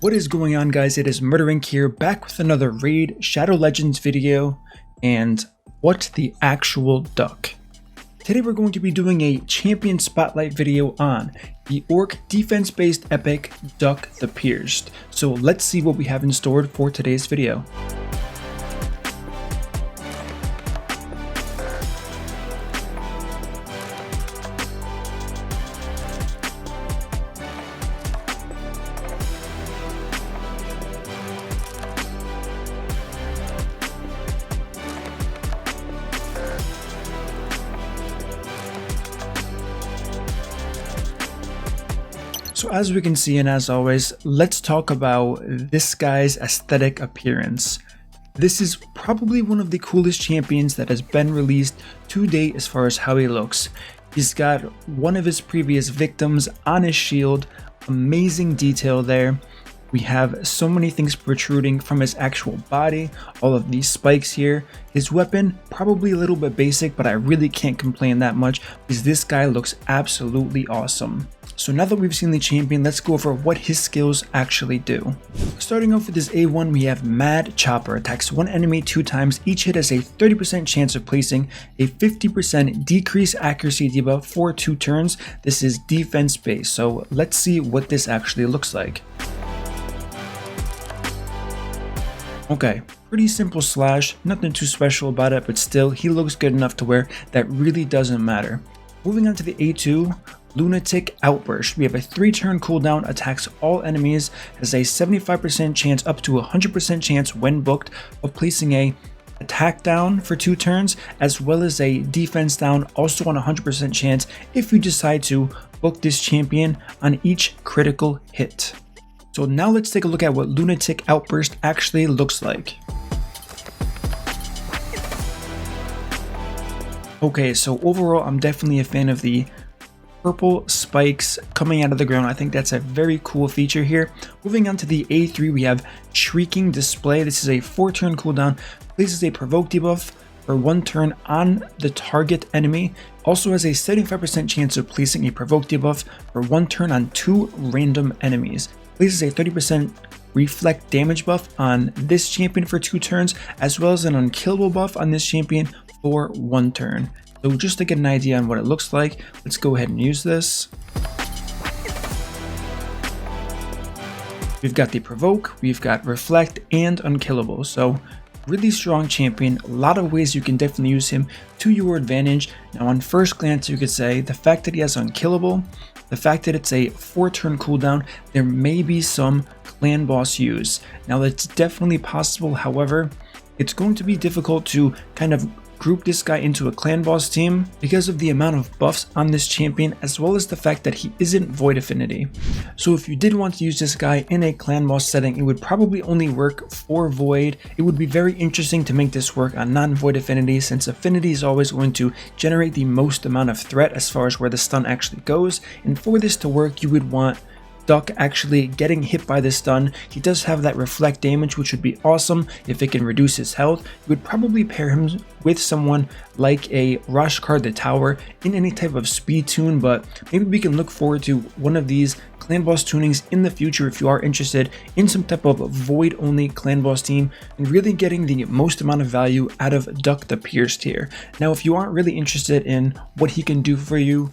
What is going on, guys? It is MurderInc here, back with another Raid Shadow Legends video, and what the actual duck. Today we're going to be doing a champion spotlight video on the orc defense-based epic Dhukk the Pierced. So let's see what we have in store for today's video. So as we can see, and as always, let's talk about this guy's aesthetic appearance. This is probably one of the coolest champions that has been released to date as far as how he looks. He's got one of his previous victims on his shield, amazing detail there. We have so many things protruding from his actual body, all of these spikes here. His weapon, probably a little bit basic, but I really can't complain that much because this guy looks absolutely awesome. So now that we've seen the champion, let's go over what his skills actually do. Starting off with his A1, we have Mad Chopper. Attacks one enemy 2 times. Each hit has a 30% chance of placing a 50% decrease accuracy debuff for 2 turns. This is defense based, so let's see what this actually looks like. Okay, pretty simple slash, nothing too special about it, but still, he looks good enough to where that really doesn't matter. Moving on to the A2, Lunatic Outburst. We have a 3-turn cooldown, attacks all enemies, has a 75% chance up to 100% chance when booked of placing a attack down for 2 turns, as well as a defense down, also on 100% chance if you decide to book this champion on each critical hit. So now let's take a look at what Lunatic Outburst actually looks like. Okay, so overall I'm definitely a fan of the purple spikes coming out of the ground. I think that's a very cool feature here. Moving on to the A3, we have Shrieking Display. This is a 4-turn cooldown, places a provoke debuff for 1 turn on the target enemy. Also has a 75% chance of placing a provoke debuff for 1 turn on 2 random enemies. Places a 30% reflect damage buff on this champion for 2 turns, as well as an unkillable buff on this champion for 1 turn. So just to get an idea on what it looks like, let's go ahead and use this. We've got the provoke, we've got reflect, and unkillable. So really strong champion, a lot of ways you can definitely use him to your advantage. Now on first glance, you could say the fact that he has unkillable, the fact that it's a 4-turn cooldown, there may be some clan boss use. Now that's definitely possible, however, it's going to be difficult to kind of group this guy into a clan boss team because of the amount of buffs on this champion, as well as the fact that he isn't void affinity. So if you did want to use this guy in a clan boss setting, it would probably only work for void. It would be very interesting to make this work on non-void affinity, since affinity is always going to generate the most amount of threat as far as where the stun actually goes. And for this to work, you would want Dhukk actually getting hit by the stun. He does have that reflect damage, which would be awesome if it can reduce his health. You would probably pair him with someone like a Roshkar the Tower in any type of speed tune, but maybe we can look forward to one of these clan boss tunings in the future if you are interested in some type of void only clan boss team and really getting the most amount of value out of Dhukk the Pierced here. Now if you aren't really interested in what he can do for you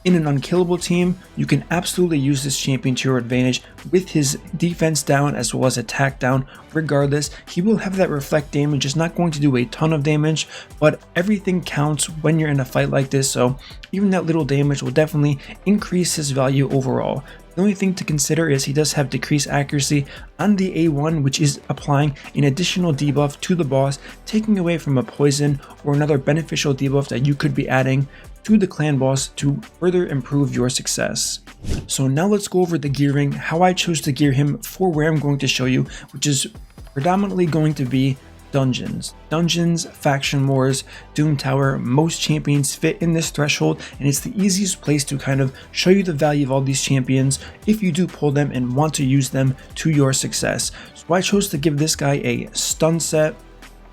in an unkillable team, you can absolutely use this champion to your advantage with his defense down as well as attack down. Regardless, he will have that reflect damage. It's not going to do a ton of damage, but everything counts when you're in a fight like this, so even that little damage will definitely increase his value overall. The only thing to consider is he does have decreased accuracy on the A1, which is applying an additional debuff to the boss, taking away from a poison or another beneficial debuff that you could be adding to the clan boss to further improve your success. So now let's go over the gearing, how I chose to gear him for where I'm going to show you, which is predominantly going to be dungeons. Dungeons, faction wars, Doom Tower, most champions fit in this threshold, and it's the easiest place to kind of show you the value of all these champions if you do pull them and want to use them to your success. So I chose to give this guy a stun set,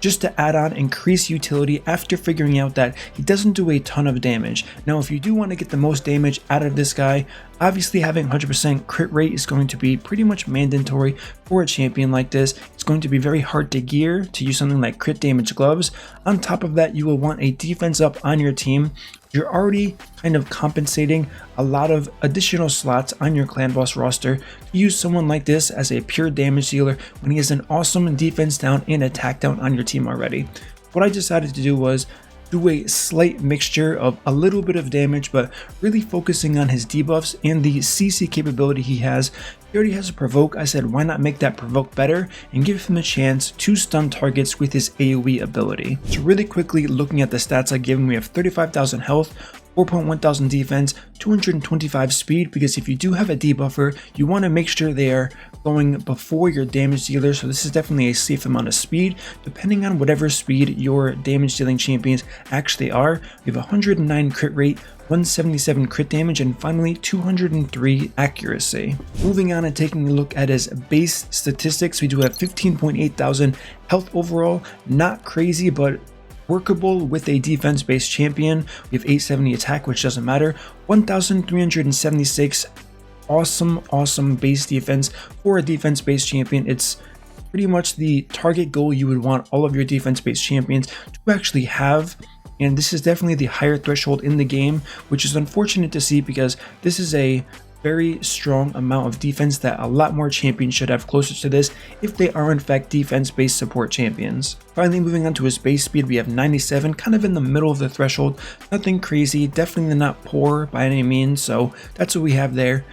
just to add on increased utility after figuring out that he doesn't do a ton of damage. Now if you do want to get the most damage out of this guy, Obviously, having 100% crit rate is going to be pretty much mandatory for a champion like this. It's going to be very hard to gear to use something like crit damage gloves. On top of that, you will want a defense up on your team. You're already kind of compensating a lot of additional slots on your clan boss roster to use someone like this as a pure damage dealer when he has an awesome defense down and attack down on your team already. What I decided to do was do a slight mixture of a little bit of damage, but really focusing on his debuffs and the CC capability he has. He already has a provoke. I said, why not make that provoke better and give him a chance to stun targets with his AoE ability. So really quickly looking at the stats I give him, we have 35,000 health, 4,100 defense, 225 speed, because if you do have a debuffer, you want to make sure they are going before your damage dealer, so this is definitely a safe amount of speed, depending on whatever speed your damage dealing champions actually are. We have 109 crit rate, 177 crit damage, and finally 203 accuracy. Moving on and taking a look at his base statistics, we do have 15,800 health overall, not crazy, but workable with a defense-based champion. We have 870 attack, which doesn't matter. 1,376 awesome base defense for a defense-based champion. It's pretty much the target goal you would want all of your defense-based champions to actually have. And this is definitely the higher threshold in the game, which is unfortunate to see because this is a very strong amount of defense that a lot more champions should have closer to this if they are in fact defense-based support champions. Finally, moving on to his base speed, we have 97, kind of in the middle of the threshold. Nothing crazy, definitely not poor by any means, so that's what we have there.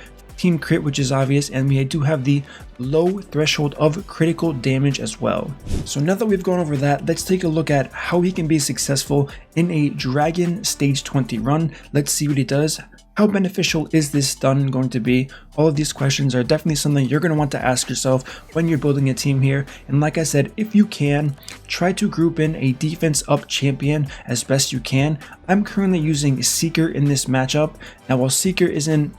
15 crit, which is obvious, and we do have the low threshold of critical damage as well. So now that we've gone over that, let's take a look at how he can be successful in a Dragon Stage 20 run. Let's see what he does. How beneficial is this stun going to be? All of these questions are definitely something you're going to want to ask yourself when you're building a team here. And like I said, if you can, try to group in a defense up champion as best you can. I'm currently using Seeker in this matchup. Now, while Seeker isn't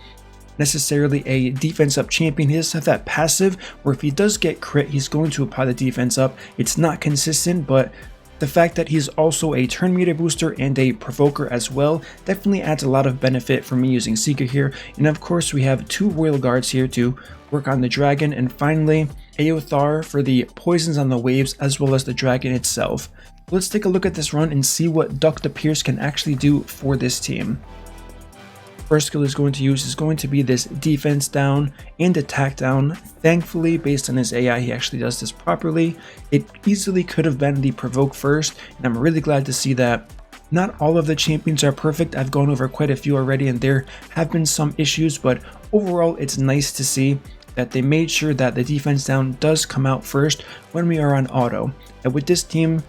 necessarily a defense up champion, he does have that passive where if he does get crit, he's going to apply the defense up. It's not consistent, but the fact that he's also a turn meter booster and a provoker as well definitely adds a lot of benefit for me using Seeker here. And of course, we have 2 Royal Guards here to work on the dragon, and finally Aothar for the poisons on the waves as well as the dragon itself. Let's take a look at this run and see what Dhukk the Pierce can actually do for this team. First skill he's going to use is going to be this defense down and attack down. Thankfully, based on his AI, he actually does this properly. It easily could have been the provoke first, and I'm really glad to see that. Not all of the champions are perfect. I've gone over quite a few already, and there have been some issues, but overall, it's nice to see that they made sure that the defense down does come out first when we are on auto. And with this team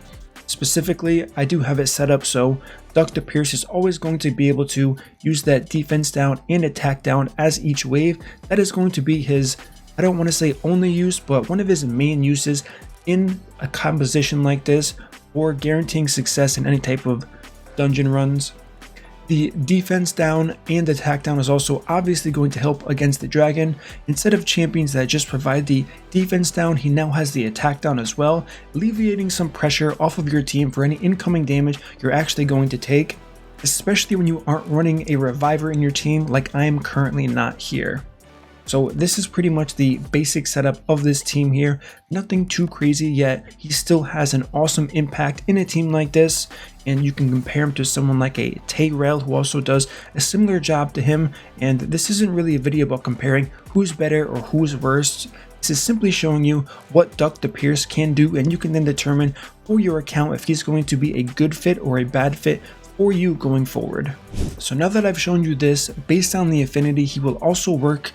specifically, I do have it set up so Dhukk the Pierce is always going to be able to use that defense down and attack down as each wave. That is going to be his, I don't want to say only use, but one of his main uses in a composition like this for guaranteeing success in any type of dungeon runs. The defense down and attack down is also obviously going to help against the dragon. Instead of champions that just provide the defense down, he now has the attack down as well, alleviating some pressure off of your team for any incoming damage you're actually going to take, especially when you aren't running a reviver in your team like I am currently not here. So this is pretty much the basic setup of this team here. Nothing too crazy, yet he still has an awesome impact in a team like this, and you can compare him to someone like a Tayrel who also does a similar job to him. And this isn't really a video about comparing who's better or who's worse. This is simply showing you what Dhukk the Pierce can do, and you can then determine for your account if he's going to be a good fit or a bad fit for you going forward. So now that I've shown you this, based on the affinity, he will also work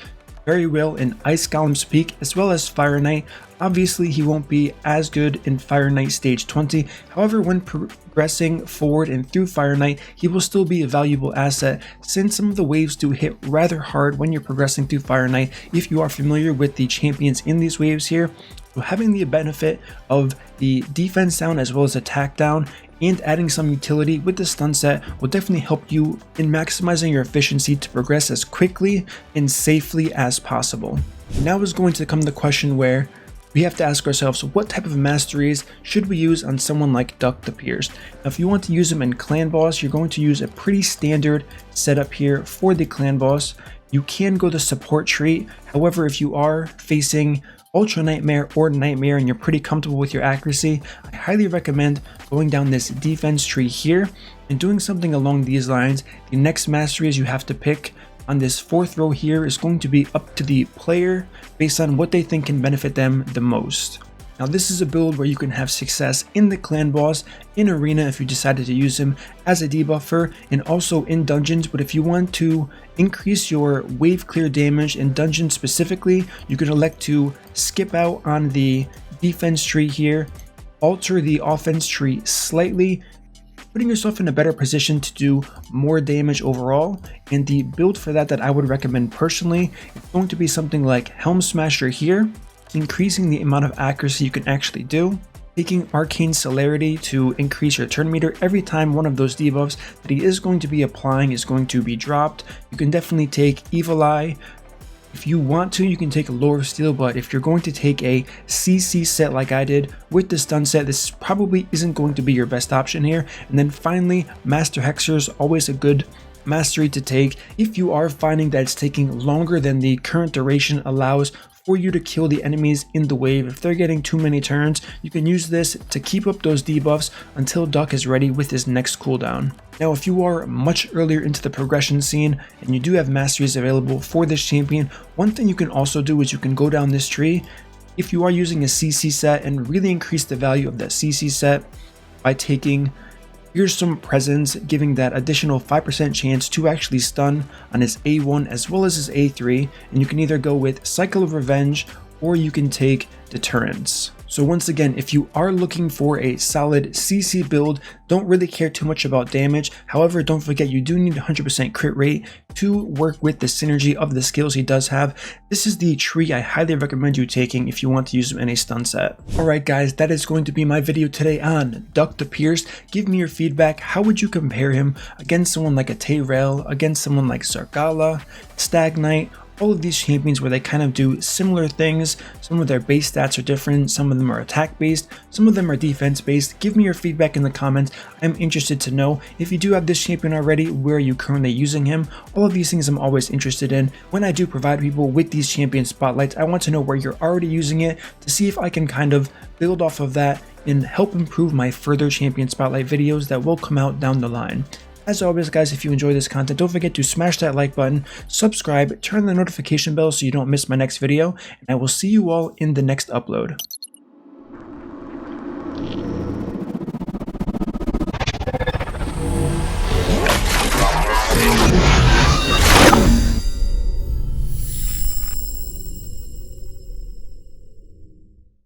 very well in Ice Golem's Peak as well as Fire Knight. Obviously, he won't be as good in Fire Knight Stage 20. However, when progressing forward and through Fire Knight, he will still be a valuable asset since some of the waves do hit rather hard when you're progressing through Fire Knight if you are familiar with the champions in these waves here. So having the benefit of the defense down as well as attack down and adding some utility with the stun set will definitely help you in maximizing your efficiency to progress as quickly and safely as possible. Now is going to come the question where we have to ask ourselves, what type of masteries should we use on someone like Dhukk the Pierced? Now, if you want to use him in Clan Boss, you're going to use a pretty standard setup here for the Clan Boss. You can go the support trait. However, if you are facing Ultra Nightmare or Nightmare and you're pretty comfortable with your accuracy, I highly recommend going down this defense tree here and doing something along these lines. The next masteries you have to pick on this 4th row here is going to be up to the player based on what they think can benefit them the most. Now, this is a build where you can have success in the Clan Boss, in Arena if you decided to use him as a debuffer, and also in Dungeons. But if you want to increase your wave clear damage in Dungeons specifically, you can elect to skip out on the defense tree here, alter the offense tree slightly, putting yourself in a better position to do more damage overall. And the build for that I would recommend personally is going to be something like Helm Smasher here, increasing the amount of accuracy you can actually do, taking Arcane Celerity to increase your turn meter every time one of those debuffs that he is going to be applying is going to be dropped. You can definitely take Evil Eye. If you want to, you can take a Lore of Steel, but if you're going to take a CC set like I did with the stun set, this probably isn't going to be your best option here. And then finally, Master Hexer's always a good mastery to take if you are finding that it's taking longer than the current duration allows for you to kill the enemies in the wave. If they're getting too many turns, you can use this to keep up those debuffs until Dhukk is ready with his next cooldown. Now, if you are much earlier into the progression scene and you do have masteries available for this champion, one thing you can also do is you can go down this tree if you are using a CC set and really increase the value of that CC set by taking Fearsome Presence, giving that additional 5% chance to actually stun on his A1 as well as his A3, and you can either go with Cycle of Revenge or you can take Deterrence. So once again, if you are looking for a solid CC build, don't really care too much about damage. However, don't forget you do need 100% crit rate to work with the synergy of the skills he does have. This is the tree I highly recommend you taking if you want to use him in a stun set. Alright guys, that is going to be my video today on Dhukk the Pierced. Give me your feedback. How would you compare him against someone like a Tayrel, against someone like Sargala, Stag Knight, all of these champions where they kind of do similar things? Some of their base stats are different, some of them are attack based, some of them are defense based. Give me your feedback in the comments. I'm interested to know. If you do have this champion already, where are you currently using him? All of these things I'm always interested in. When I do provide people with these champion spotlights, I want to know where you're already using it to see if I can kind of build off of that and help improve my further champion spotlight videos that will come out down the line. As always guys, if you enjoy this content, don't forget to smash that like button, subscribe, turn the notification bell so you don't miss my next video, and I will see you all in the next upload.